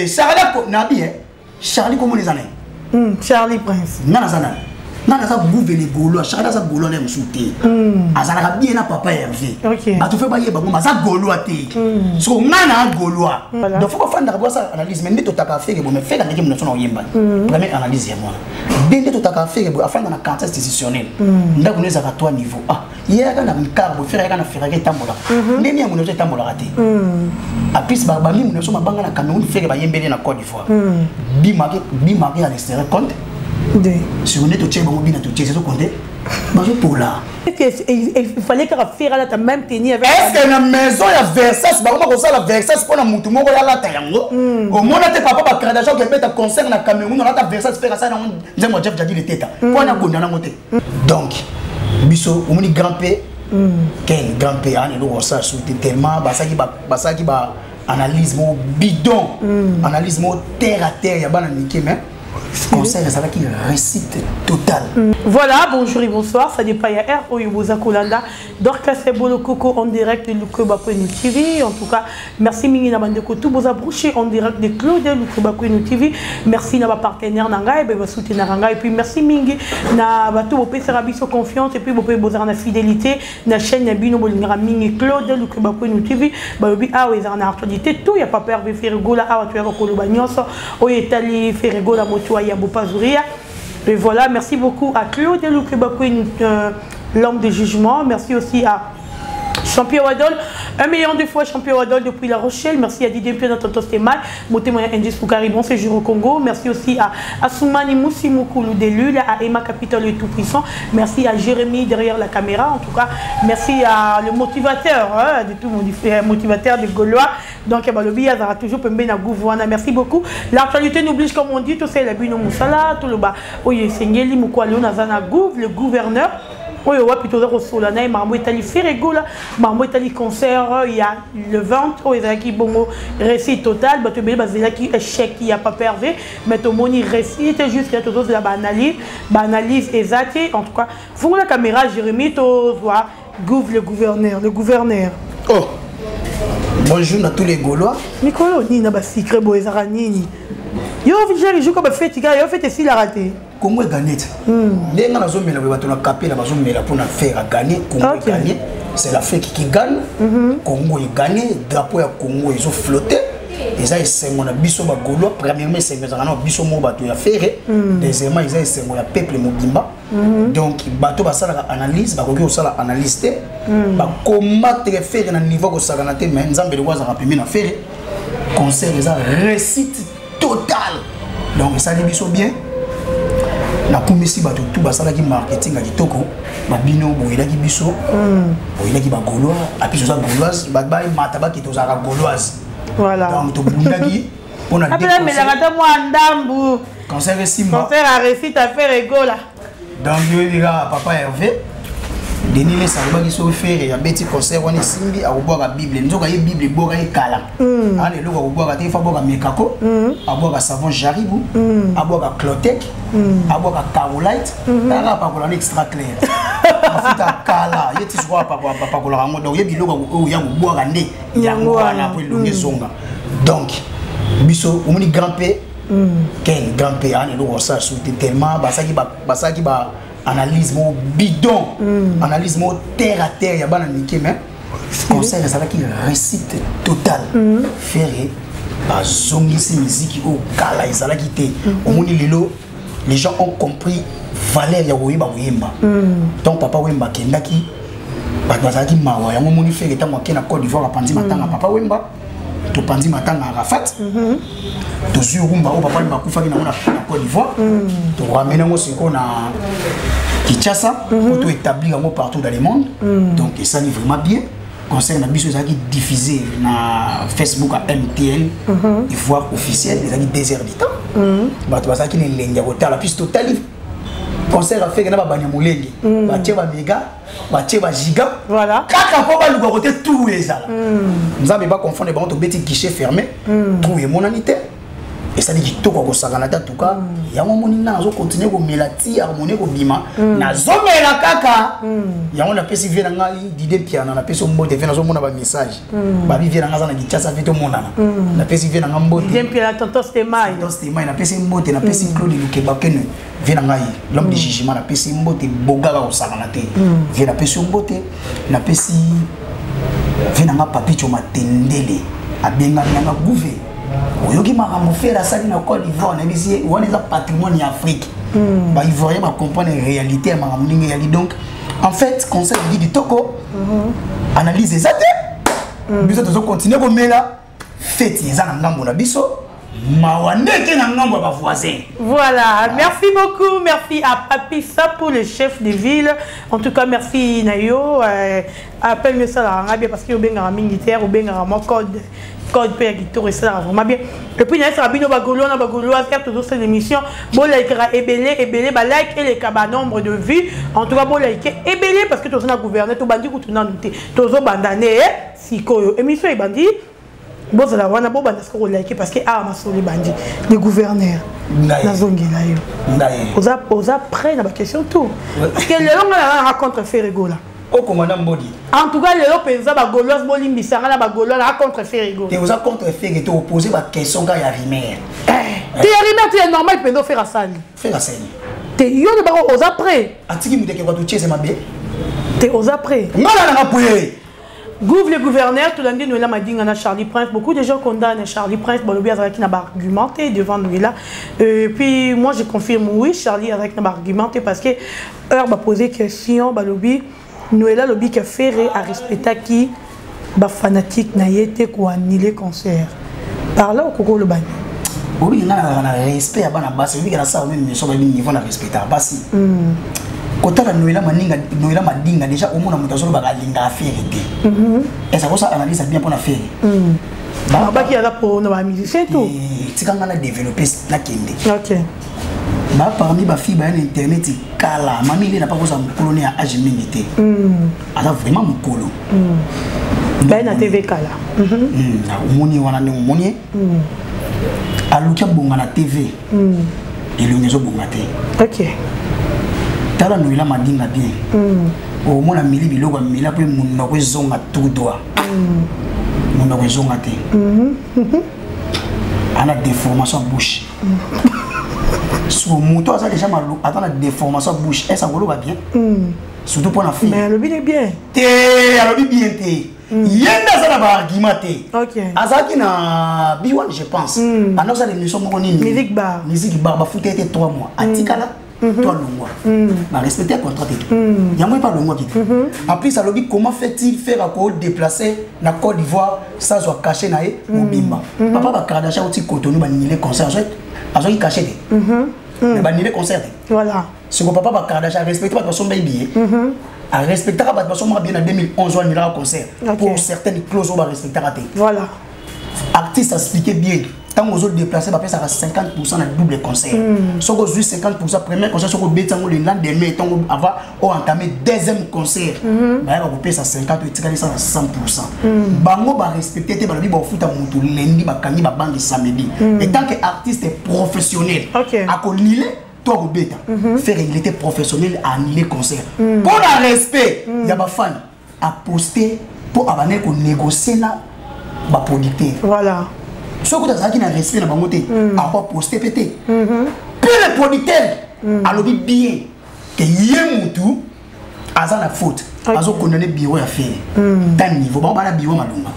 Charlie Nabi, Charlie comment les années? Charlie Prince. Nana Zana. Nana za gouverne Gaulois, Charlie za Gaulois les moussouté. Azana bien na papa Hervé. Ok. Bah tu fais pas y bah za Gaulois té. So nana Gaulois. Donc faut pas faire d'abord ça analyse mais ne tout à fait que bon mais faire la game ne sont yemba. Première analyse y moi. Bien tout à fait que afin dans la contexte décisionnel. Nda connais à toi niveau. Ah, hier quand on carbo faire quand on fait tambola. Même ya mon tambola raté. A plus barba mi mon so mabanga na Cameroun faire ba yembele na Côte d'Ivoire. Bimarqué à l'extérieur compte. Si on est au Tchèque, on est au Tchèque, c'est tout compté. Pour là. Il fallait que faire la même tenue avec. Est-ce que la maison il y a Versace, bah on a la Versace pour la moutou moko ya la tayango. Au moins tes papa ba créer d'argent qui met un concert na Cameroun, on a ta Versace faire ça dans moi Jeff Jadi le tête. Pour na gonda na moté. Donc biso on dit grand-père quel grand-père on est ça sous tellement basaki ba analyse mo bidon, analyse mo terre à terre ya bana niké mais conseil ça va qui récite total. Voilà, bonjour et bonsoir, ça n'est pas hier au Yuboza Kolanda. Dorcas Bolo Coco en direct de Lukreba.nu TV. En tout cas, merci Mingi Nabandeko tout vous abrouché en direct de Claude Lukreba.nu TV. Merci à ma partenaire Nanga et ma soutenir Nanga et puis merci Mingi na bato vous pouvez faire biso confiance et puis vous pouvez poser la fidélité na chaîne Nabino Bolingra Mingi Claude Lukreba.nu TV. Bah oui ah oui en actualité tout y a pas peur de faire gola ah tu as Koloba nyonso o yetali faire gola moto ya Bopazouria. Et voilà, merci beaucoup à Claude Lukreba.nu l'homme de jugement. Merci aussi à Champion Wadol, 1 million de fois Champion Wadol depuis La Rochelle. Merci à Didier Pion, Tonton Stémal, Motémoyen Indis Foukari, bon séjour au Congo. Merci aussi à Assoumani Moussimoukoulou de Lul, à Emma Capitol le Tout-Puissant. Merci à Jérémy derrière la caméra. En tout cas, merci à le motivateur, de tout mon motivateur de Gaulois. Donc, le billet aura toujours pembé na Gouvouana. Merci beaucoup. L'actualité n'oblige, comme on dit, tout c'est la Bino Moussala, tout le bas. Oye Sengeli Moukwalo Nazana Gouv, le gouverneur. Oui, ouais, plutôt de Rosolana, Marmo Italie Ferregola, Marmo Italie concert, il y a le 20, oh, il y a qui bon récit total, mais tu as qui échec, il n'y a pas perdu, mais tu as récit, c'est juste qu'il y a toujours la analyse exacte, en tout cas, vous la caméra, Jérémy, tu vois, Gouv, le gouverneur. Oh, bonjour à tous les Gaulois. Nicolo, ni n'a pas secret, boezara, ni. Yo, j'ai joué comme fait, yo, fait ici la raté. Congo est gagné. Les gens qui ont capé pour faire gagner. Congo est gagné. C'est l'Afrique qui gagne. Congo est gagné. Drapeau à Congo, ils ont flotté. Ils ont essayé de biso ba Gaulois. Premièrement, c'est que biso mo bato ya faire. Deuxièmement, ils ont essayé de peuple mobimba. Donc, bato ba sala analyse, ba koki osala analyse. Ba combattre faire na niveau ko sakana te mais nzambe de waza rapimi na faire. Conseil les a récite total. Donc, ça dit biso bien. Na kumisi bato tout basala ki marketing a kitoko babino boyelaki biso boyelaki ba Gaulois apiso za Gauloise ba mataba ki tozaka Gauloise voilà donc to bundaki on a après mais la rata moi ndambu concert Simba concert a réussi à faire rigola donc yo dira papa Hervé Denis les salba qui so faire ya beti concert woni simbi a boka bible nzoka ye bible boka ye kala ale loka boka te fa boka mekako a boka savon Jaribou a boka Clotec a boka Carolite tara pa ko extra clair afita kala yeti swa pa ko la ngo donc ye biloko o ya boka nde yango na po longue zonga donc biso omoni grand-père quel grand-père ale loka ça sous tellement basaki ba analyse mo bidon, analyse mo terre à terre, ya bana niké mais conseil ça va qui récite total. Faire ba zongi si musique au kala ezala kité. Omoni lelo les gens ont compris valeur ya woyeba woyemba. Donc papa Wemba kendaki ba bazaki mawa ya momoni faire etango kena Côte d'Ivoire pandi matanga papa Wemba. To pandi matanga Arafat. To zurumba o papa Wemba kufaki na Côte d'Ivoire. To ramena mo siko na Kinshasa pour tout établir partout dans le monde. Donc ça n'est vraiment bien. Concernant la biso qui diffusé na Facebook à MTL, il voit officiel les amis désert du temps. Bah tu vois ça qui est l'India au la piste totale. Concert a fait que na ba banyamulenge, ba tcheba méga, ba tcheba giga. Voilà. Kaka po ba lu côté tout les ça. Nous avons pas confondre ba on beti guichet fermé. Trouver mon anité. et ça dit kitoko ko sakanata en tout cas yango moni na zo continuer ko melati harmonie ko bima na zo mela kaka yango na pesi vie na ngai dide piano na pesi mbote vie na zo mona ba message ba vie na ngaza na kichasa vito mona na pesi vie na ngambote dide piano tonton Stemai na pesi mbote na pesi Claude Lukeba kene vie na ngai l'homme de jugement na pesi mbote bogara ko sakanata vie na pesi mbote na pesi vie na nga Papicho Matendele abenga na gouver oyoki makambo faire ça na Côte d'Ivoire na bisi on est patrimoine Afrique ba ivoirien ba comprendre réalité ya makambo ningi yali donc en fait conseil dit du Toko analyse exacte biso tozo continuer ko mela fête eza na ngambo na biso mawaneke na ngambo ba voisin. Voilà, merci beaucoup, merci à Papi ça pour le chef de ville. En tout cas, merci Nayo. Appelle-moi ça là, bien parce que benga militaire ou benga mon code père qui tourne ça vraiment bien. Et puis il y a Sabino Bagolo, na Bagolo à faire toujours cette émission. Bon like ebele ba like et les caba nombre de vues. En tout cas bon like ebele parce que tous na gouverner tout bandi tout na noté. Tous bandané sikoyo. Émission est bandi. Bon ça la wana bon bandi ce qu'on like parce que ah ma soli bandi les gouverneurs. Na zongela yo. Oza prêt na ba question tout. Parce que le long la rencontre Ferrego là. Au commandant Mbodi. En tout cas, les gens ont Golos, Bolim, Bissara, Bagolo, la contre Ferrigo. Tu as contre Ferrigo, tu as opposé ma question quand il y a Rimer. Tu es normal, tu peux faire ça. Faire ça. Tu es aux après. Atiki Mouteke, tu es ma bé. Tu es aux après. Non, non, non, Gouv le gouverneur, tout le monde nous a dit qu'on a Charlie Prince. Beaucoup de gens condamnent Charlie Prince. Bon, le bien qui n'a pas argumenté devant nous là. Puis moi, je confirme oui, Charlie n'a pas argumenté parce que heure m'a posé question, bah lobby. Nous là lobby qui a fait à respecter qui bah fanatique n'a été quoi annuler concert. Par là au coco le bagne. Oui, on a respect à bana basi, oui, grâce à même sur le niveau de respect à basi. Quand on a Noëlla Madinga déjà au moins on a besoin de balinga faire et ça ça analyse bien pour la faire. Bah qui a là pour nos amis c'est tout. C'est quand on a développé la kende. OK. Bah parmi ma fille bah internet kala mami il n'a pas besoin de colonie à âge limité. Alors vraiment mon colo. Ben na TV kala. Moni wana ni moni. Alukia bonga na TV. Et le nezo bonga te. OK. Tala Noëlla Madinga bien. Au moins la mili biloko mila pe munna ko zonga tout droit. Munna ko zonga te. Ana déformation bouche. Sur mon toit ça déjà mal attends la déformation bouche est ça va bien. Surtout pour la fille. Mais le bien est bien. Le bien té. Yenda ça va argumenter. OK. Azaki na B1 je pense. Ana ça l'émission moko nini. Musique bar ba fouté était 3 mois. Atikala toi longwa. Ba respecter contrat et. Yango pas longwa qui. Après ça lobby comment fait-il faire à quoi déplacer na Côte d'Ivoire sans soit caché na e mobimba. Papa ba Kardashian outi Cotonou ba nilé concert. Azoki caché. Mais ba nilé concert. Voilà. Ce que papa ba Kardashian respecte pas son baby. A respecter pas parce que bien en 2011 on ira au concert. Pour certaines clauses on va respecter raté. Voilà. Artiste expliquer bien. Quand vous autres déplacés, ça à 50% de double concert. Si vous avez 50%, premier concert, si vous avez le lendemain, on va entamer deuxième concert. Vous payer ça 50% et ça à 100%. Bango va respecter, vous allez foot à mon lundi, vous allez samedi. Et tant qu'artiste est professionnel, à connaître, toi vous bêta, faire il était professionnel à annuler concert. Pour le respect, il y a des fans à poster pour avoir négocier là, producteur. Voilà. Ce que tu as dit, tu as respect dans le côté, à quoi poster pété. Puis le producteur a lobby bien que Yemoutou a la faute. A condamné bureau à faire. D'un niveau, bon, bah la bureau malonga.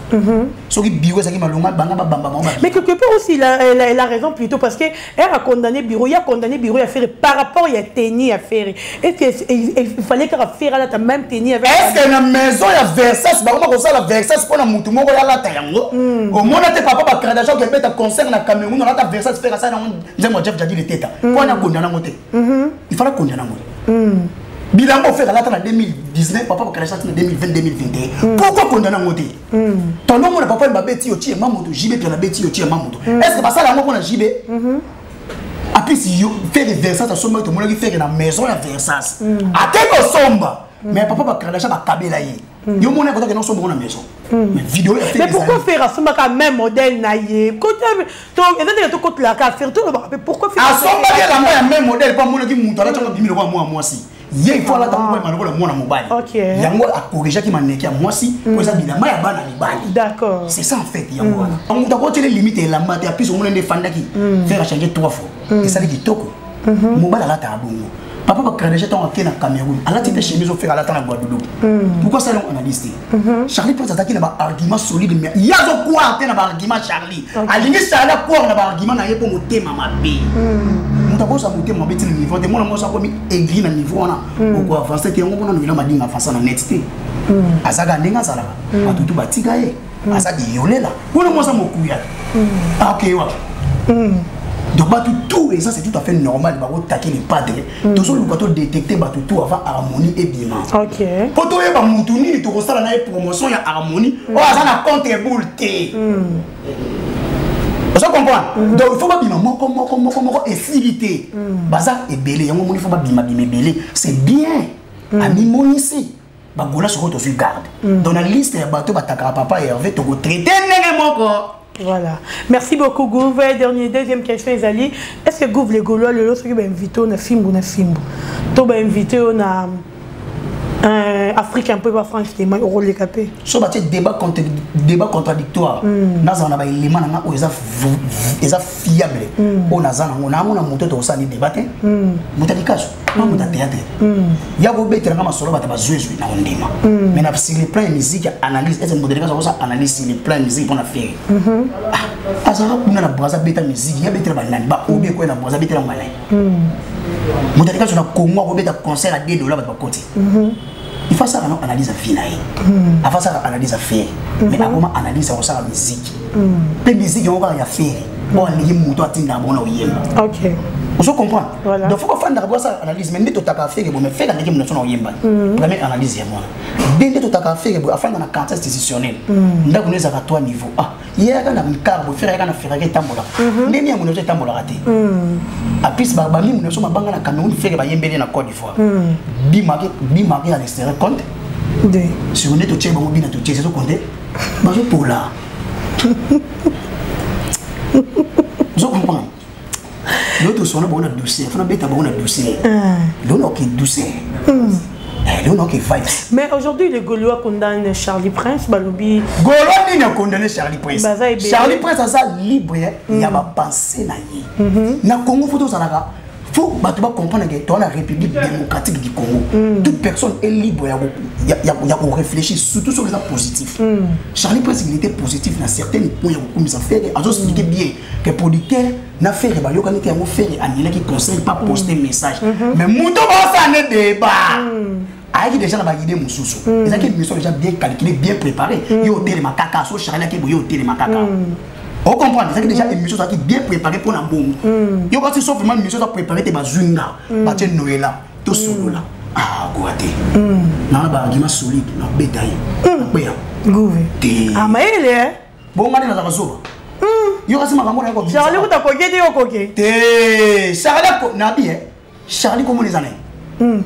Ce qui bureau, c'est qui malonga, banga, bamba. Mais quelque part aussi, il a raison plutôt parce que elle a condamné bureau, il a condamné bureau à faire par rapport à tenir à faire. Est-ce qu'il fallait qu'elle fasse la même tenir avec. Est-ce que la maison il y a Versace, bah comment comme ça la Versace pour la moutou moko ya la tayango. Au moins là tes papa ba Kardashian qui met un concert na Cameroun, on a ta Versace faire ça dans moi Jeff Jadi le tête. Pour na condamner ngoté. Il fallait condamner ngoté. Bilan fait la en 2019, papa va en 2020-2021. Pourquoi condamner un côté? Ton nom, le papa m'a bêti au tir, maman, JB, puis la bêti au tir, maman. Est-ce que pas ça la maman, on a JB? Après, si vous faites des Versace à sommet, tout le monde qui fait dans la maison, il y a Versace. À quel sombre? Mais papa va cracher la cabella. Yo, mon époque, non, sombre dans la maison. Mais vidéo mais pourquoi faire à ce même modèle naïe quand la carte faire tout le pourquoi faire à son même modèle pas mon qui monte là tu vas bimir moi si il faut là tant que moi mon mobile OK yango a corriger qui m'a nekia moi si pour ça bilama ya bana libali d'accord c'est ça en fait yango on doit côté les limites la mate à plus on est fanda qui faire changer 3 fois et ça dit toko mobile là ta bongo papa va créer ton na Cameroun ala tite chemise au faire ala ta na Guadeloupe pourquoi ça on analyse Charlie peut attaquer na argument solide mais il y a zo quoi te na argument Charlie alingi ça quoi na argument na yepo motema mabe mutako sa motema mabe tini niveau de mona mo sa ko mi aigri na niveau na ko avancer te ngo mona no madinga avancer na net te azaga ndenga sala batutu batika ye azadi yolela mona mo sa mokuya OK wa donc tout et ça c'est tout à fait normal bah attaquer les padres toujours le bateau détecter tout avant harmonie et bien OK quand on est ba mutuni to ça na promotion ya harmonie oh ça na contre boule té vous comprenez donc il faut pas bima moko et facilité baza et belé yango il faut pas bima belé c'est bien ami mon ici ba gola sur to garde dans la liste ya bateau bataka papa Hervé to traiter nenge moko. Voilà. Merci beaucoup, Gouv. Deuxième question, Ezali. Est-ce que Gouv, les Gaulois, le lot, qui va inviter, on a film ou on a film? Tu vas inviter, on a Afrique un peu pas France, qui est au rôle des capés. So, bah, débat contradictoire. Nous avons des éléments qui sont fiables. On a monté au sein du débat. On a des cas. On a des théâtres. Il y a des gens qui sont joués sur le débat. Mais sur les plans de musique, analyse, est-ce que vous avez analyse sur les plans de musique pour faire? Ah, ça va pour la base de la musique. Il y a des gens qui ont oublié quoi la base de la musique. Vous avez des gens qui ont un concert à $2 de côté. Il faut ça analyse à finale. Il faut ça analyse à faire. Mais comment analyse à la musique? La musique, on va y faire. On va y faire. OK. Vous comprenez? Voilà. Donc il faut faire ça analyse. Mais tout à fait, mais faire la première analyse. Dès que tout à fait, afin dans la quantité institutionnelle, nous avons à 3 niveaux. Ah, il y a un carbo, faire un affaire qui est tambola. Les miens, nous sommes tambola raté. À plus, nous sommes à la Cameroun, faire un yembé dans la Côte d'Ivoire. Bimarqué à l'extérieur, compte. Si on est au Tchèque, on est au Tchèque, c'est tout compté. Je pour là. Vous comprenez? L'autre son a douceur, il faut bête a douceur. L'autre qui est douceur. L'autre qui est vibe. Mais aujourd'hui, les Gaulois condamnent Charlie Prince, Balobi. Gaulois n'a condamné Charlie Prince. Charlie Prince a ça libre, il y a ma pensée na yi. Na Congo photo ça là. Faut comprendre que dans la République démocratique du Congo, toute personne est libre il y a réfléchir surtout sur les aspects positifs. Charlie Prince il était positif dans certains points, il y a beaucoup de affaires. Alors expliquer bien que producteur n'a fait pas yo quand il a fait annuler qui conseille pas poster message. Mais muto ba ça ne débat. Aïe déjà la idée mon sousou. Les équipes sont déjà bien calculées, bien préparées. Yo télé makaka so Charlie qui yo télé makaka. On comprend, c'est déjà une mission qui est bien préparée pour la bombe. Il y a aussi sauf vraiment une mission préparée pour Zunga, pour Noël, tout solo là. Ah, Guaté. Non, un argument solide, non, bétail. Gouvé. Ah, mais il est. Bon, on a des choses. Il y a aussi ma maman qui a Charlie, vous avez dit au coquet. Charlie, comment les années?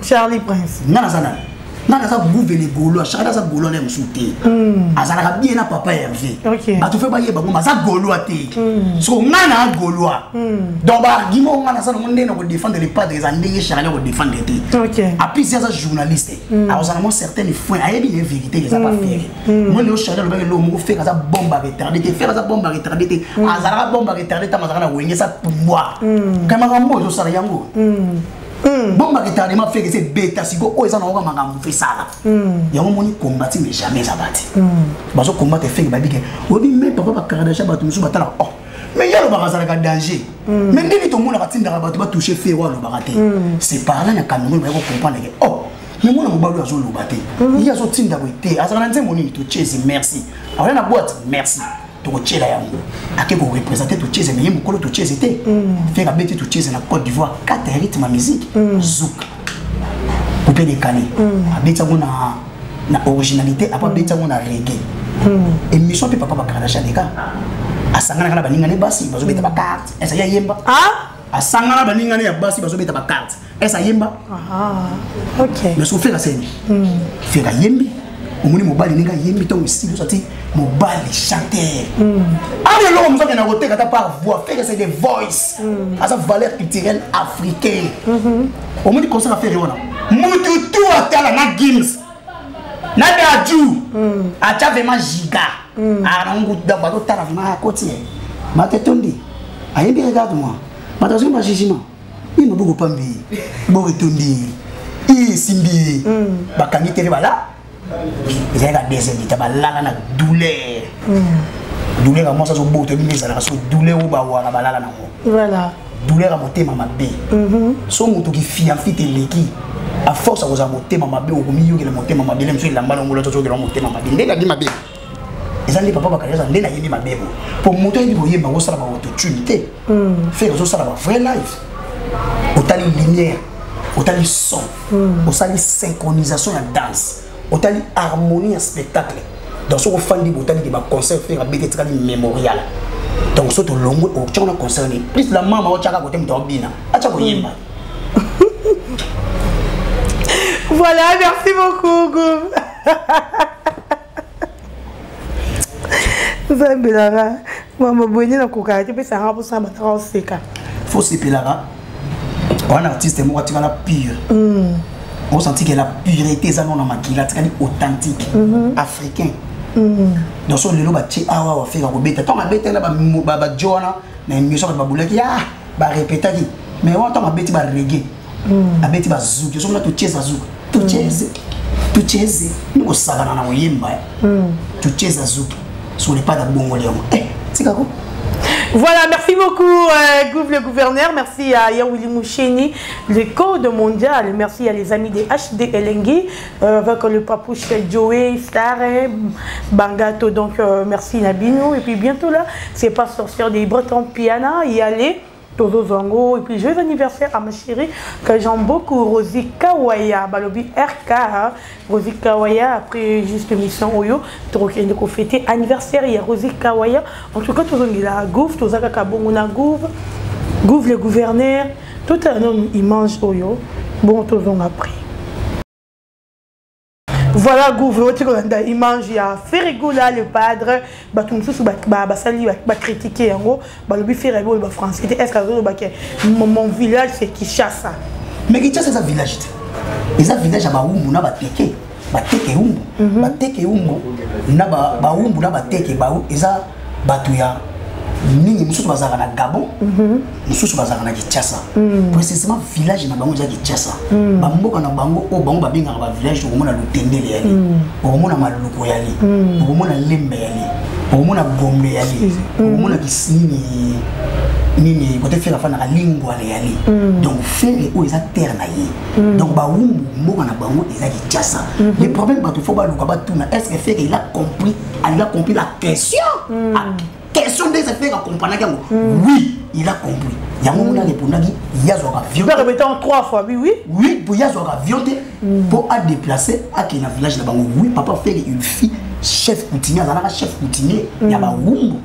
Charlie Prince. Non, non, ça gouverne les Gaulois, chacun ça Gaulois les moussoutés. Azara bien na papa Hervé. OK. Ba tu fais pas yeba bon ça Gaulois té. So ngana Gaulois. Donc ba argument ngana ça on ndé na ko défendre les pas des andé chacun ko défendre té. OK. Après c'est ça journaliste. Alors ça moi certaines fois ayebi les vérités les a pas fait. Moi le chacun le lo mo fait ça bombe à retarder té faire ça bombe à retarder té. Azara bombe à retarder ta mazana wenge ça pour moi. Kama ngo zo sala yango. Bon, ma retardé m'a fait que c'est bêta si go oza na nga manga fait ça là. Yango moni combattre mais jamais abattre. Bazo combattre fait que babi que obi mais papa ba karadasha ba tumusu batala. Oh. Mais yalo ba razala ka danger. Mais ndini to mona batinda ba to ba toucher fait wa lo baraté. C'est par là na Cameroun ba ko comprendre que oh. Mais moi na mobalo azo lo baté. Il y a zo tinda bo té. Azala nze moni to chase merci. Alors na boîte merci. To chela yango. Ake ko représenter to chase mais mukolo to chase té. Faire abeti to chase na Côte d'Ivoire 4 rythmes musique. Zouk. Coupé des canets. Abeti na originalité, après abeti na reggae. Émission pe papa ba Kardashian des gars. Asangana kana baninga ne basi bazo beta ba carte. Esa ya yemba. Ah? Asangana baninga ne ya basi bazo beta ba carte. Esa yemba. Ah. OK. Mais so faire la scène. Faire yembi. omoni mobali ninga yembi to style sorti mobali chanteur allez là on nous a bien côté quand par voix fait que c'est des voice à sa valeur culturelle africaine omoni concert à faire wana mutu tout atala na games na daju acha vraiment giga a ngu da bato tala vraiment à côté matetondi ayembi regarde moi matazuma ma jugement il me beaucoup pas mbi bo retondi i simbi bakangi tele bala ils ont des ennemis tabalala na douleur douleur à moi ça so beau te mise à la so douleur ou ba wala balala na voilà douleur à motema mabe so moto qui fianfi te leki à force à vous motema mabe au milieu que le motema mabe même so lamba ngolo to so que le motema mabe ndela di mabe ezali papa bakaleza ndela yindi mabe pour moto yindi boyemba ko sala ba opportunité faire so sala ba vrai life autant lumière autant son autant synchronisation et danse autant harmonie en spectacle dans ce fan di botani de ba concert faire bête très mémorial donc ce to longo au tchona concerné plus la maman au tchaka côté mto bina acha ko yimba. Voilà, merci beaucoup Gouf. Zambelara mama boni na koka te pe ça rend pour ça ba tra seka faut se pelara un artiste moi tu la pure on sentit que la pureté ça non na makila tikali authentique africain dans son lelo ba ti awa wa faire ko beta to ma beta na ba jona na miso ba bulaki ya ba répéter mais on to ma beti ba reggae a beti ba zuki so na to cheza zuki to cheze ngo sagana na oyemba to cheza zuki sur les pas de bongo léon tika ko. Voilà, merci beaucoup Gouf le gouverneur, merci à Yawili Moucheni, le code mondial, merci à les amis des HD Elengi, avec le papouche Joey, Star, Bangato, donc merci Nabino, et puis bientôt là, c'est pas sorcière des Bretons Piana, y aller, Tozo Zango, et puis joyeux anniversaire à ma chérie, que j'aime beaucoup, Rosie Kawaya, Balobi RK, hein, Rosie Kawaya, après juste l'émission Oyo, donc il y a fêté anniversaire, il y a Rosie Kawaya, en tout cas, Tozo Ngila, Gouf, Tozo Kakabonguna Gouf, Gouf le gouverneur, tout un homme, il mange Oyo, bon, Tozo a pris. Voilà, gouvernement, il mange, il y a Ferregoula, le padre, Basali va critiquer en gros, le Ferrego, le français. Est-ce que mon village c'est Kinshasa? Mais Kinshasa c'est un village. Et un village à Baoumou, na bateke, bateke umbu, na Baoumou, na bateke Baou, et ça Batouya. Mingi mususu bazaka na Gabon mususu bazaka na Kinshasa précisément village na bango za Kinshasa bamboka na bango o bango babinga ba village o mona lutendele yali o mona maluko yali o mona lembe yali o mona gombe yali o mona kisini nini côté faire fa na lingua yali donc faire o eza terre na ye donc ba wumbu mboka na bango eza Kinshasa le problème ba to faut ba luka ba tuna est-ce que fait il a compris la question question des effets à comprendre oui il a compris il y a un moment répondre il y a un avion répétant 3 fois oui pour y a un avion pour à déplacer à qui na village là-bas oui papa fait une fille chef coutumier azana chef coutumier il y a ba wumbu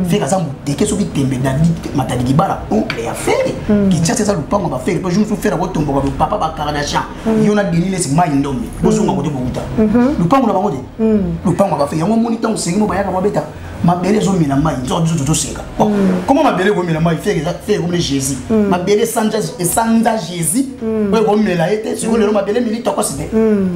fait que ça muteke so bitembe na matadi gibara oncle ya fait qui tient ça le pango ba faire je nous faire ko tombo ba papa ba Kardashian yona denile si mai ndombe bozonga ko te bokuta le pango na bango de le pango ba faire yango monitor sengi ba yaka ba beta ma belle zo mina mai zo zo seka comment ma belle go mina mai fait comme Jésus ma belle sanja Jésus ko mela ete si ko le ma belle milite ko site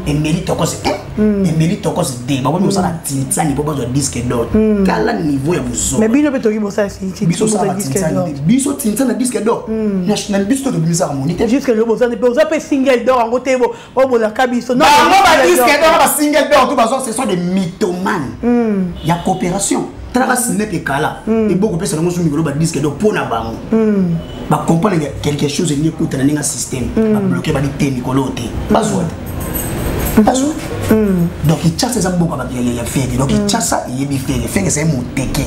et milite ko site et milite ko site ba ko mi sala tintani po bazo disque d'or kala niveau ya buzo mais bino beto ki bosa si biso sala disque d'or biso tintana disque d'or national biso to bimisa harmonie jusque le bosa ne peut pas single d'or en côté bo o bo la kabiso non ba disque d'or ba single d'or tout bazo ce sont des mythomanes il y a coopération trace n'est que kala et beaucoup plus seulement sur micro ba disque d'or pour na bango ba comprendre quelque chose ni écoute na ninga système ba bloquer ba di Nicolote bazo donc il chasse ça beaucoup avec les faire donc il chasse ça il est fait que c'est mon teke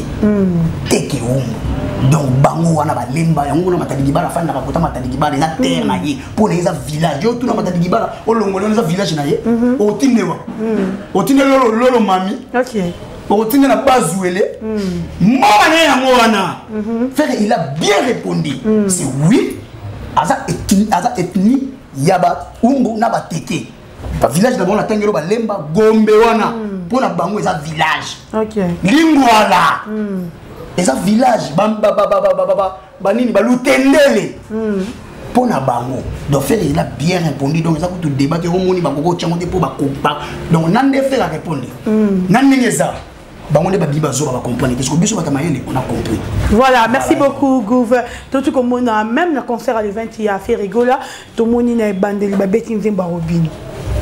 donc bango wana ba lemba yango na matadi gibara fanda ka kota matadi gibara na terre na ye pour les village yo tout na matadi gibara o longolo na village na ye o tindewa o tindelo lolo mami OK o tindela bazuele mama na yango wana fait il a bien répondu c'est oui aza ethnie yaba umbu na ba teke ba village d'abord la tengelo ba lemba gombe wana pour na bango eza village OK lingwala eza village ba nini ba lutendele pour na bango donc faire il a bien répondu donc ça tout débat que romoni ba koko tchango te pour ba donc nande faire répondre nande ngeza bango ne ba biba zo ba comprendre parce que biso ba tamayele on a compris. Voilà, merci beaucoup Gouv. Tout comme on a même le concert à l'event il a fait rigola tout moni na bandeli ba beti nzemba robino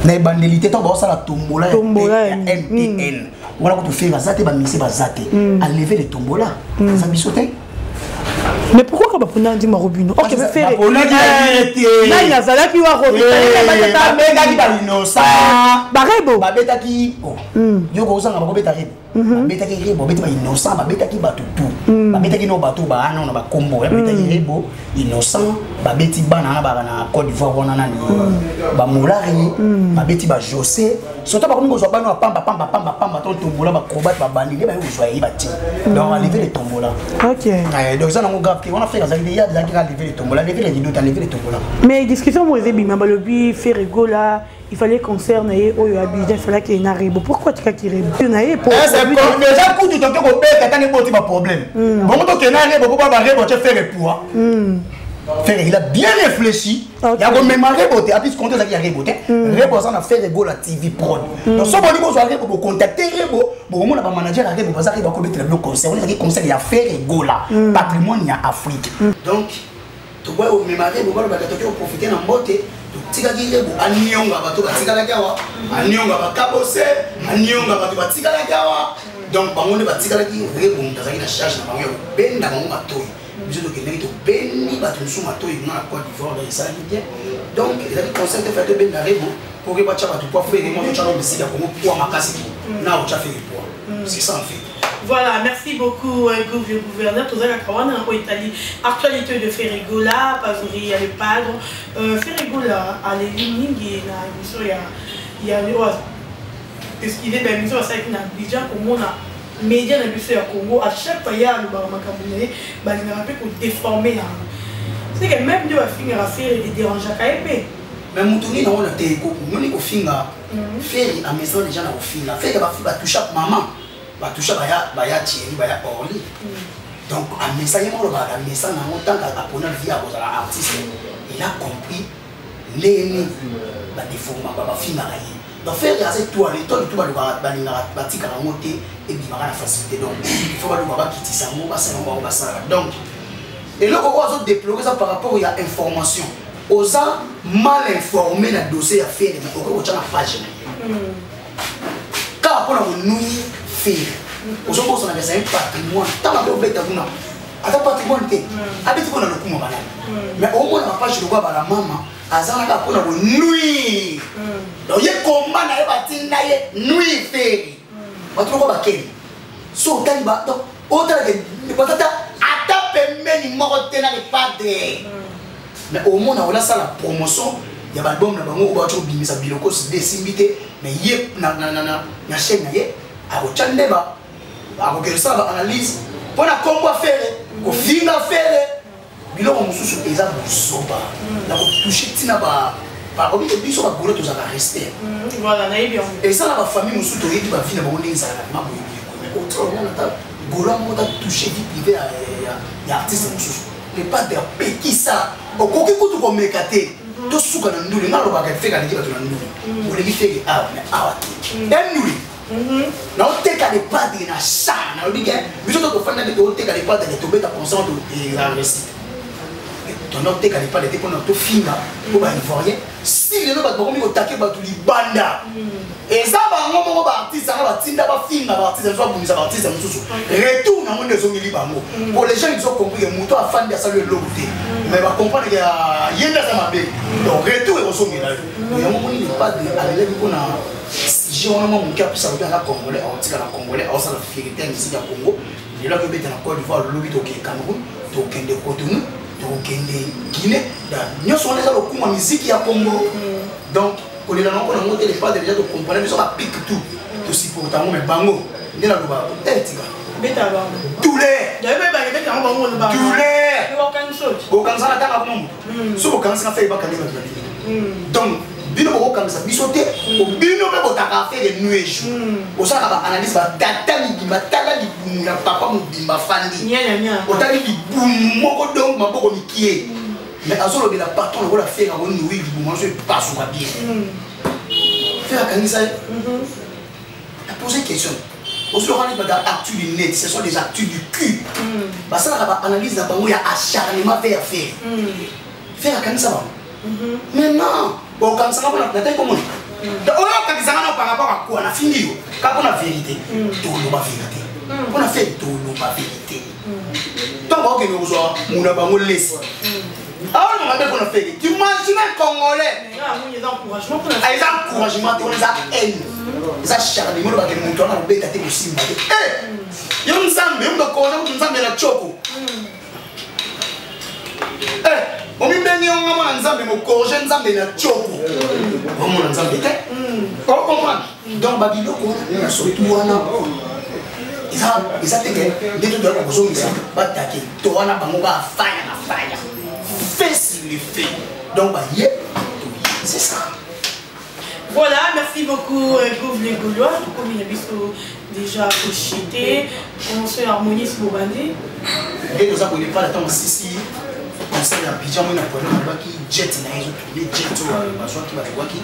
na bandeli te to ba sala tombola MTN voilà ko to faire ça te ba mixer ba zate enlever les tombola ça biso te. Mais pourquoi quand on a dit Marobino? Ok, mais faire. On a dit il y a ça qui va revenir. Barebo. Babeta qui. Yo ko usanga babeta rebo. Babeta qui rebo, babeta innocent, babeta qui batu tout. Babeta qui no batu ba ana na ba combo, babeta qui rebo innocent, babeti bana na ba na Côte d'Ivoire wana nani. Ba Molari, babeti ba José. Surtout ba komi ko zo bana pamba ton tombola ba combat ba bani, ba yo zo yi ba ti. Donc enlever les tombola. OK. Donc ça on a fait ça il y a des gens qui ont levé les tombola, levé les vidéos, levé les tombola. Mais discussion moi c'est bien le but faire rigola, il fallait concerner au Abidjan, il fallait qu'il y ait un rebo. Pourquoi tu as qu'il rebo? Tu n'as pas c'est déjà coup du temps que on perd quand on a un problème. Bon donc il y a un rebo pourquoi pas rebo tu faire le poids. Faire il a bien réfléchi. Il y a même un rebo tu as pu compter ça qu'il y a rebo. Rebo ça on a fait rebo la TV prod. Donc ça bon niveau sur rebo pour contacter rebo, bon on a pas manager à rebo parce qu'il va commettre le bloc concert. On a dit conseil il y a faire rebo là. Patrimoine il y a Afrique. Donc tu vois au même rebo on va profiter dans beauté. Tika kirebo anyonga bato batikala kawa anyonga bakabose anyonga bato batikala kawa donc bango batikala ki rebo mutazaki na charge na bango benda bango matoyi biso to kende to beni bato musu matoyi na Côte d'Ivoire dans ça bien donc il a dit conseil de faire de benda rebo pour que bacha bato pour faire mo chalo bisika ko pour makasi na o cha faire pour c'est ça en fait. Voilà, merci beaucoup gouverneur. Tout ça, en Italie, actualité de Ferrigola, Pazuri, il y a le padre. Ferrigola, à l'élimine, il y a parce qu'il est dans l'émission à Abidjan, comme on a médias dans l'émission à Congo, à chaque fois, il y a le Baramakaboune, il y a un peu pour déformer. C'est que même Dieu a fini à faire des déranges à KP. Mais Moutouni, on a été coupé, on a fait à maison les gens ont fait, fait que va toucher maman. Va toucher baya Thierry baya Orly donc à message moi la message na autant qu'apprendre vie à la artiste il a compris les ba déformation ba fina rayi donc faire assez tout à l'étoile tout ba linga batika na monter et bi mara la facilité donc il faut ba ba quitter ça mo ba ça ba ça donc et là on va déplorer ça par rapport il y a information aux gens mal informés dans dossier à faire mais on va page car pour nous faire aujourd'hui on a un patrimoine tant que on bête kuna ata patrimoine te abeti kuna lokumo bana mais au moins la page de quoi la maman azana ka kuna nuit donc ye combat na ebati na ye nuit faire bato ko ba keni so tali ba donc autant que patata ata pembeni moko te na le padre mais au moins on a ça la promotion il y a album na bango ba cho bimisa biloko décimité mais ye na chaîne na ye a ochandeba a ko ça analyse pour la combo faire ko finga faire biloko mususu eza busoba na ko toucher tina ba obi biso ba golo to za rester voilà na bien et ça la famille mususu to yedi ba vina ba ngoni za na mabo mais autre on a golo mo ta toucher vie privée ya artiste mususu ne pas de peki ça okoki kutu ko mekate to suka na nduli ngalo ba ka feka ndi ba to na nduli ole bi feki mais nduli na oteka les padres na ça na obi ke biso to fanda de oteka les padres de tomber ta conscience de la réussite ton oteka les padres de pour notre finga pour ba ivoirien si les ba ko mi ko taker ba to libanda et ça ba ngomo ba artiste ba tinda ba finga ba artiste so bumisa ba artiste mususu retour na monde zo ngili bango pour les gens ils ont compris que muto afandi ça le lobuté mais ba comprendre que yenda ça mabe donc retour et so ngila yo mo ni les padres alele bi ko na j'ai un moment qui a pu saluer la Congolais, on dit que la Congolais, on s'en a fait ici au Congo. Il est là que tu es en Côte d'Ivoire, le lobby au Cameroun, tu es au Cotonou, tu es au Guinée. Nous sommes déjà au Congo, musique qui a Congo. Donc, on est là, on a monté les pas déjà de comprendre, mais on a piqué tout. Tu supportes un moment, bango. Il est là, tu es tous les donc bino boko kamisa bisote bino pe botaka faire de nuage osaka ba analyse ba tata libima tala libunga papa mobimba fandi otali libumu moko donc maboko mikie mais azolo de la patron on va faire on nous libuma je pas sur bien faire kanisa a posé question aussi on a des actus du net ce sont des actus du cul parce que la analyse là il y a acharnement vers faire kanisa maintenant bon comme ça on a peut-être comment donc on a kanisa par rapport à quoi on a fini quand on a vérité tout le monde vérité on a fait tout le monde vérité donc on nous a on a pas on laisse ah on a fait tu imagines un Congolais ils ont encouragement on les a haine ils a charnement ba ke muntu ana beta te kusimba yo nzambe yo ndokona kuti nzambe na choko omi beni on mona nzambe mo corriger nzambe na choko on mona nzambe te on comprend donc babilo ko na surtout wana ils a teke dès tout de la position ils batake to wana bango ba fanya fait sur les faits donc bah c'est ça. Voilà, merci beaucoup Gouv les Gaulois, comme il y a déjà cochité, on se harmonise pour bander. Et nous avons pas le temps si on s'est Abidjan on a pas qui jet na ils ont tourné jet sur la soit qui va voir qui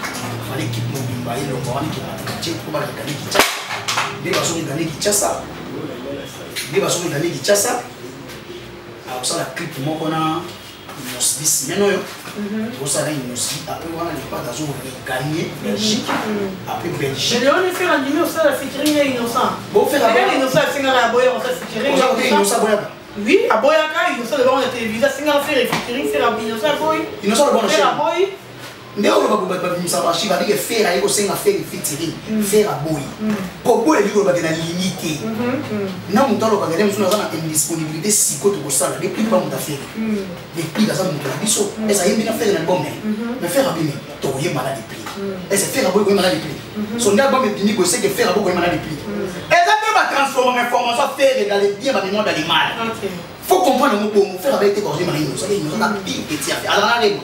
fallait qui mobimba et le bon qui va jet pour ba gagner qui tcha. Des baso gagner qui tcha ça. Des baso gagner qui tcha ça. Alors ça la clip moi qu'on a nous maintenant pour ça là il nous dit après on a les pas d'azur gagner Belgique après Belgique mais on fait un numéro ça la featuring innocent bon faire la innocent c'est la boya on fait featuring innocent boya oui à boyaka innocent devant la télévision c'est un faire featuring c'est la innocent boy innocent le bon c'est la boy mais on va pas ça va chier avec faire avec aussi un faire featuring faire à boy pour boy lui on va être limité non on doit regarder nous avons une disponibilité si côté pour ça les prix pas mon affaire les prix ça mon biso et ça y est bien faire un album mais faire à bien to y malade prix et c'est faire à boy malade prix son album est fini que c'est que faire à boy malade prix et ça peut pas transformer information faire dans les bien dans les mal faut comprendre mon bon faire avec tes corriger malade nous ça nous a pire petit affaire alors la règle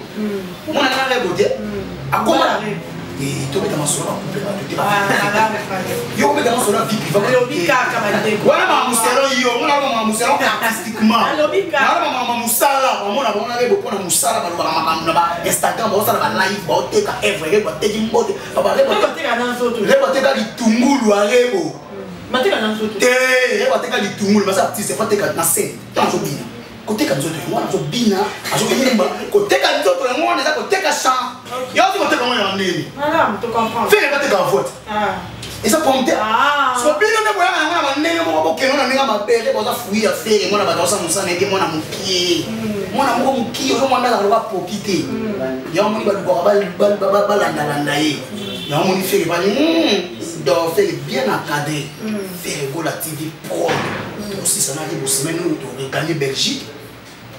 on a la règle à comment et tu mets dans son yo mets dans son vie voilà ma muselo yo on a ma muselo artistiquement ma musala on a rebo pour na musala ba Instagram ba sala ba live ba teka every ba teki mbote ba rebo teka litungulu arebo mateka na nzoto rebo teka litungulu ba sa artiste fa teka na scène tanzo bina koteka nzoto mwana zo bina azo yimba koteka nzoto mwana za koteka chant yo tu koteka mwana nini voilà tu comprends fais pas teka vote et ça pompe so bina ne boya na mwana nene mo ko keno na ninga mabele ko za fuia fere mwana ba dosa musana eke mwana mukie mwana moko mukie zo mwana za ba popite ya moni ba duko ba landa ye ya moni fere ba donc faire bien encadré faire go la TV pro aussi ça n'a pas semaine où tu gagner Belgique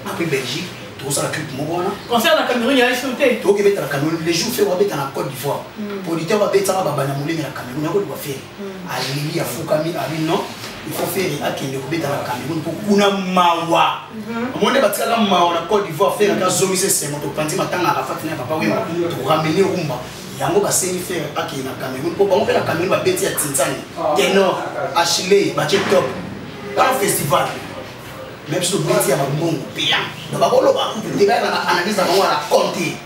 après Belgique tout ça la clip mon concert dans Cameroun il y a shooté to ke betala Cameroun les jours fait on va en Côte d'Ivoire producteur va betala baba na mulé na Cameroun ko doit faire ali ya fukami ali non il faut faire akende ko betala Cameroun pour kuna mawa monde batika mawa na Côte d'Ivoire faire ka zomi c'est moto pandi matanga la fatina papa oui to ramener rumba yango baseni faire akende na Cameroun pour bango faire na Cameroun ba beti ya Tinzani Tenor Achille ba top un festival même si le beti ya bongo bien donc ba bolo ba ku te ba na analyse na bango la compter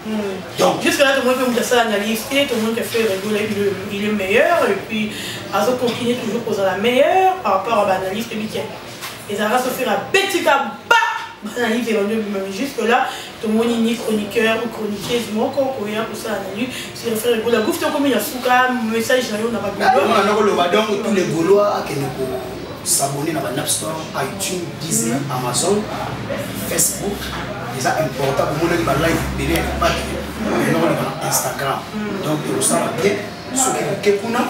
donc jusque là tout le monde peut faire l'analyse tout le monde peut faire il est meilleur et puis azo continuer toujours pour la meilleure par rapport à l'analyse de week-end et ça va se faire à petit cas analyse même jusque là tout le monde ni chroniqueur ou chroniqueuse mon corps pour ça analyse c'est référé pour la goutte comme il y a souka message là on n'a pas besoin donc tous les Gaulois qui s'abonner à l'App Store, iTunes, Deezer, Amazon, Facebook. C'est important pour moi de live derrière pas de Instagram. Donc il ça va bien. Ceux qui ont quelqu'un,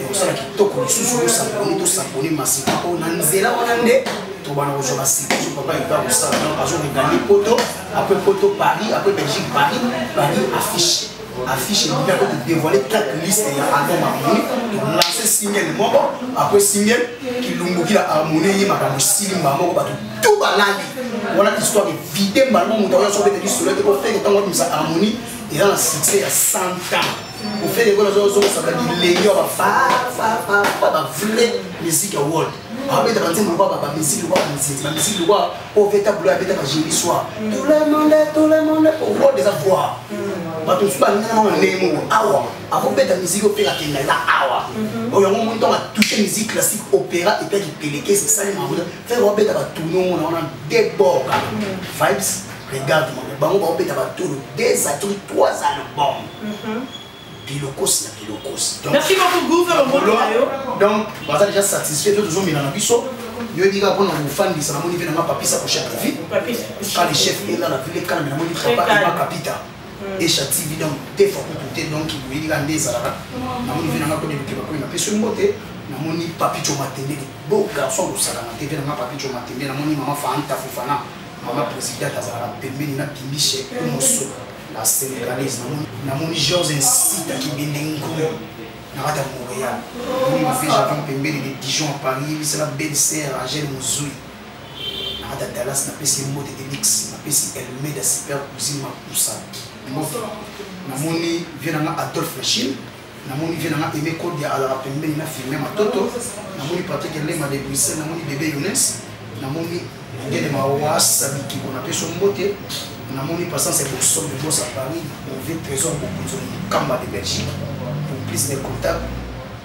il ça qui toque les sous s'abonner, tout s'abonner massivement. On a nzela on a ndé. Tout va nous jouer massivement. Je peux pas y faire ça. Donc à jour gagner poto, après poto Paris, après Belgique Paris, affiche. Affiche et bien de dévoiler quelques listes et album harmonie de lancer single moko après single qui lunguki la harmonie makambo silimba moko bato tout balandi voilà l'histoire de vider malmo moto ya sobe de sur le pour faire tant que ça harmonie et dans le succès à 100 ans Pour faire des choses, ça va dire les gars, va faire musique à world. Après, tu vas dire, la musique, la musique, au véritable, avec la génie soir. Tout le monde, au world des avoirs. Tu ne pas avant de la musique opéra qui est là, on a touché la musique classique opéra et puis qui péléqué, c'est ça, faire un peu de tourner, on a des bords, vibes, regarde-moi, on va faire des atouts, 3 albums. Pilocos, la Pilocos. Merci beaucoup, donc, on est déjà satisfait de toujours Milan Bisso. Je dis que pour nos fans, ils sont venus à papi, ça pour chef de vie. Quand le chef est là, la ville est calme, il a montré qu'il n'y a pas de capita. Et chaque TV, donc, des fois, donc, il y a des salades. On a vu dans la personne motée. On a vu papi Chomatene, beau garçon de Salana, TV, on a papi Chomatene, on a vu maman Fanta Fofana, maman présidente Azara, Pembe, na Pimiche, Mosso. La sénégalaise, namoni Georges incite qui vient d'Engou, Narada Montréal. Nous avons fait Javon Pembe de Dijon à Paris, c'est la belle-sœur Angèle Mouzoui. Narada Dallas n'a pas si mot de Delix, n'a pas si elle met de super cousine Mapoussa. Namoni vient Adolphe Lachine, namoni vient Aimé Code à la Pembe, n'a filmé ma Toto, namoni Patrick Lema de Bruxelles, namoni bébé Younes, namoni Gué de Marois, Sabiki, on appelle son beauté. On a mon passant c'est pour somme de boss à Paris, on veut trésor pour Kamba de Belgique. Pour plus de contacts,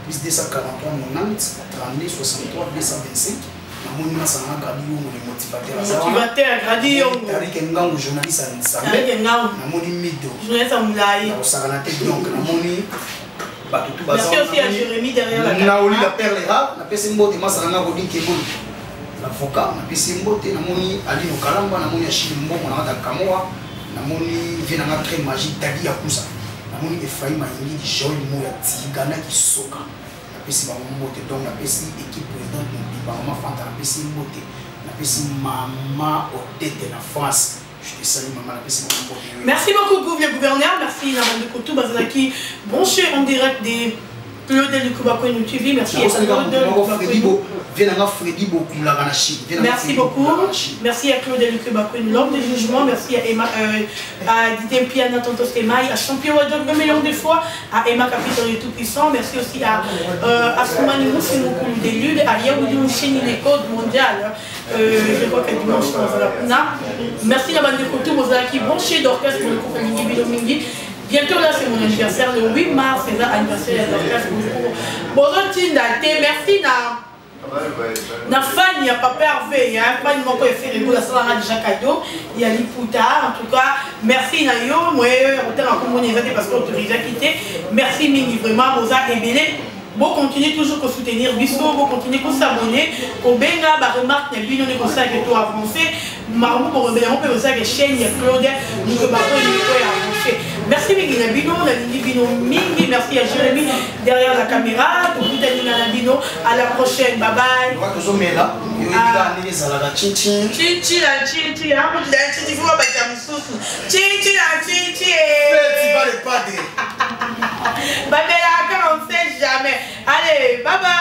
plus 243 90 32 63 225. On a mon masse à Gradio, on est motivateur. Motivateur, Gradio. Tariq Ngango, journaliste à Nsambe. On a mon Mido. Journaliste à Moulaï. On a donc, on a mon. Merci aussi à Jérémy derrière la caméra. On a la perle rare, on a fait un mot de masse à Ngango qui est bon. L'avocat, on a pu s'emboter, on a moni Alino Kalamba, on a moni Achille Mboko, on a Kamoa, on a moni Venanga très magique, Dadi Yakusa, on a moni Ephraim Maïni, Joël Moya, Tigana qui soka. On a pu s'emboter, donc on a pu l'équipe présidente, on a pu Fanta, on a pu s'emboter, on a pu maman au tête de la France. Je te salue, maman, on a pu s'emboter. Merci beaucoup, gouverneur, merci, Naman de Koutou, Bazalaki, branché en direct des Claude Lukuba Kwenu TV, merci à Claude Lukuba Kwenu. Merci beaucoup. Merci à Claude Lukuba Kwenu, l'homme de jugement. Merci à Emma, à Didier Piana, Tontos Emaï, à Champion Wadog, le million de fois, à Emma Capitaine du Tout-Puissant. Merci aussi à Assoumani Moussou des Ludes, à Yaoudi Moucheni, les codes mondiales. Je crois qu'elle dimanche dans la merci à la bande de Koutou, Mozaki, branché d'orchestre pour le couple Mingi Bilomingi. Bientôt là, c'est mon anniversaire, le 8 mars, c'est l'anniversaire d'orchestre pour le couple. Merci na fan, il n'y a pas pervé, il y a un fan qui a fait le salon de Jacado, il y a l'Iputa, en tout cas, merci Nayo, moi, parce qu'on autorise à quitter, merci Mingi, vraiment, Moza et Bélé. Bon, continuez toujours à soutenir Bisso, bon, continuez à s'abonner. Au Benga, bah, remarque, il y a une chose que tu as avancé. Marmou, pour rebelle, on peut aussi que chaîne, il y a Claude, nous que Bato, il peut avancer. Merci Mingi Nabino, Nabino Mingi, merci à Jérémy derrière la caméra, pour tout Nabino, à la prochaine, bye bye. Jamais. Allez, bye bye.